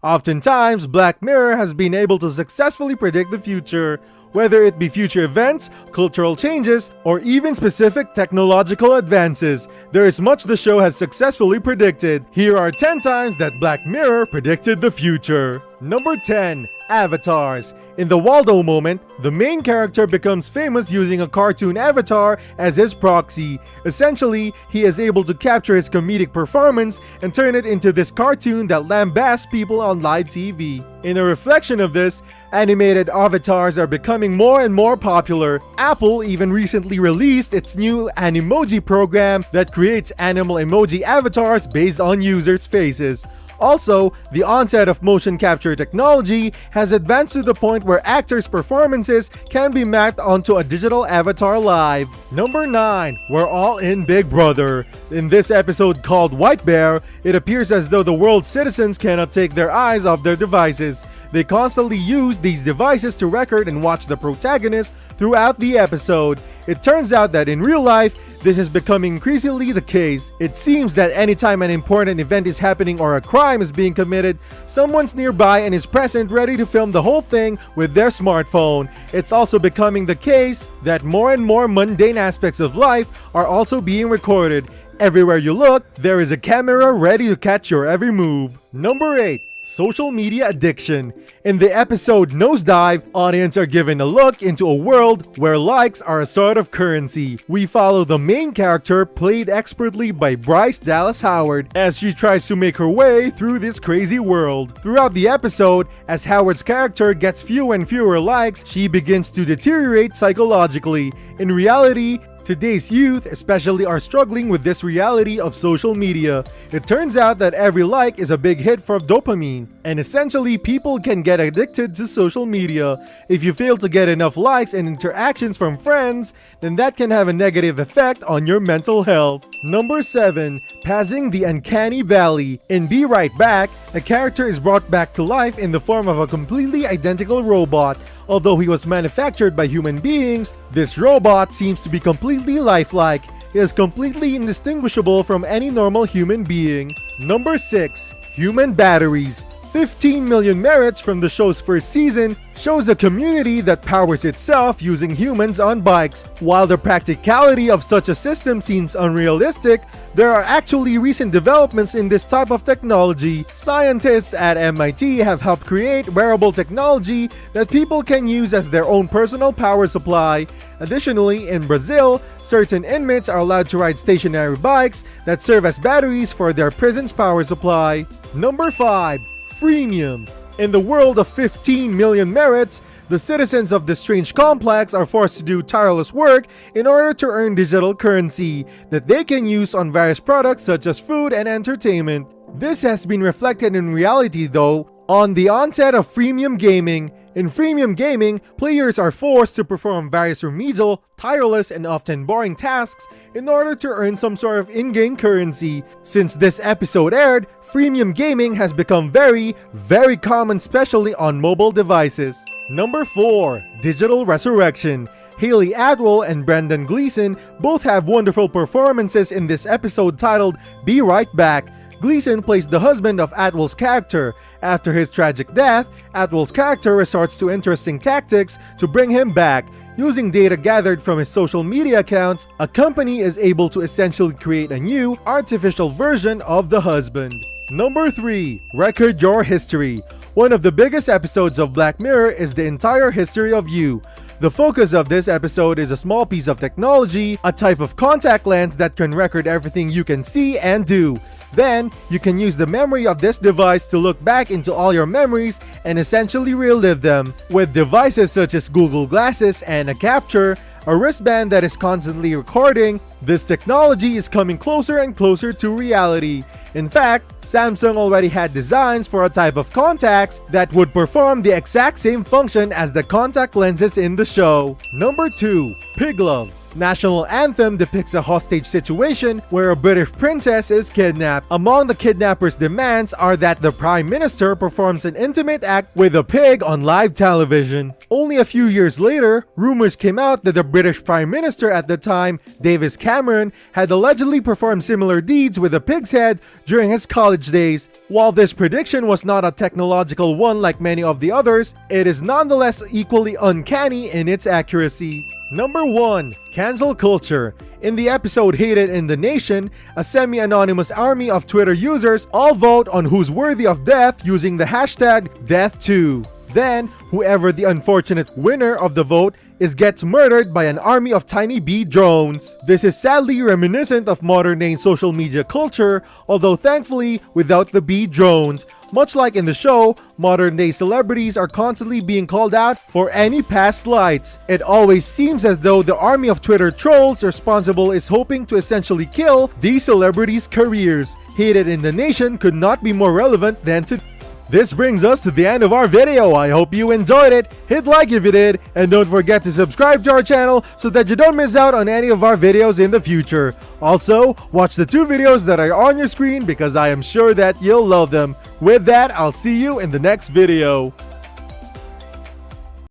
Oftentimes, Black Mirror has been able to successfully predict the future, whether it be future events, cultural changes, or even specific technological advances. There is much the show has successfully predicted. Here are 10 times that Black Mirror predicted the future. Number 10. Avatars. In the Waldo moment, the main character becomes famous using a cartoon avatar as his proxy. Essentially, he is able to capture his comedic performance and turn it into this cartoon that lambasts people on live TV. In a reflection of this, animated avatars are becoming more and more popular. Apple even recently released its new Animoji program that creates animal emoji avatars based on users' faces. Also, the onset of motion capture technology has advanced to the point where actors' performances can be mapped onto a digital avatar live. Number 9. We're all in Big Brother. In this episode called White Bear, it appears as though the world's citizens cannot take their eyes off their devices. They constantly use these devices to record and watch the protagonist throughout the episode. It turns out that in real life, this is becoming increasingly the case. It seems that anytime an important event is happening or a crime is being committed, someone's nearby and is present ready to film the whole thing with their smartphone. It's also becoming the case that more and more mundane aspects of life are also being recorded. Everywhere you look, there is a camera ready to catch your every move. Number 8. Social media addiction. In the episode Nosedive, audience are given a look into a world where likes are a sort of currency. We follow the main character, played expertly by Bryce Dallas Howard, as she tries to make her way through this crazy world. Throughout the episode, as Howard's character gets fewer and fewer likes, she begins to deteriorate psychologically. In reality, today's youth especially are struggling with this reality of social media. It turns out that every like is a big hit for dopamine, and essentially people can get addicted to social media. If you fail to get enough likes and interactions from friends, then that can have a negative effect on your mental health. Number 7. Passing the Uncanny Valley. In Be Right Back, a character is brought back to life in the form of a completely identical robot. Although he was manufactured by human beings, this robot seems to be completely lifelike. He is completely indistinguishable from any normal human being. Number 6. Human batteries. 15 million merits from the show's first season shows a community that powers itself using humans on bikes. While the practicality of such a system seems unrealistic, there are actually recent developments in this type of technology. Scientists at MIT have helped create wearable technology that people can use as their own personal power supply. Additionally, in Brazil, certain inmates are allowed to ride stationary bikes that serve as batteries for their prison's power supply. Number 5. Freemium. In the world of 15 million merits, the citizens of the strange complex are forced to do tireless work in order to earn digital currency that they can use on various products such as food and entertainment. This has been reflected in reality though on the onset of freemium gaming. In freemium gaming, players are forced to perform various remedial, tireless, and often boring tasks in order to earn some sort of in-game currency. Since this episode aired, freemium gaming has become very, very common, especially on mobile devices. Number 4. Digital Resurrection. Haley Atwell and Brendan Gleeson both have wonderful performances in this episode titled Be Right Back. Gleason plays the husband of Atwell's character. After his tragic death, Atwell's character resorts to interesting tactics to bring him back. Using data gathered from his social media accounts, a company is able to essentially create a new, artificial version of the husband. Number 3. Record Your History. One of the biggest episodes of Black Mirror is the entire history of you. The focus of this episode is a small piece of technology, a type of contact lens that can record everything you can see and do. Then, you can use the memory of this device to look back into all your memories and essentially relive them. With devices such as Google Glasses and a capture, a wristband that is constantly recording, this technology is coming closer and closer to reality. In fact, Samsung already had designs for a type of contacts that would perform the exact same function as the contact lenses in the show. Number 2. Pig Love. National Anthem depicts a hostage situation where a British princess is kidnapped. Among the kidnapper's demands are that the Prime Minister performs an intimate act with a pig on live television. Only a few years later, rumors came out that the British Prime Minister at the time, David Cameron, had allegedly performed similar deeds with a pig's head during his college days. While this prediction was not a technological one like many of the others, it is nonetheless equally uncanny in its accuracy. Number 1. Cancel culture. In the episode Hated in the Nation, a semi-anonymous army of Twitter users all vote on who's worthy of death using the hashtag #Death2. Then, whoever the unfortunate winner of the vote is gets murdered by an army of tiny bee drones. This is sadly reminiscent of modern-day social media culture, although thankfully without the bee drones. Much like in the show, modern-day celebrities are constantly being called out for any past slights. It always seems as though the army of Twitter trolls responsible is hoping to essentially kill these celebrities' careers. Hated in the Nation could not be more relevant than today. This brings us to the end of our video. I hope you enjoyed it. Hit like if you did, and don't forget to subscribe to our channel so that you don't miss out on any of our videos in the future. Also, watch the 2 videos that are on your screen because I am sure that you'll love them. With that, I'll see you in the next video.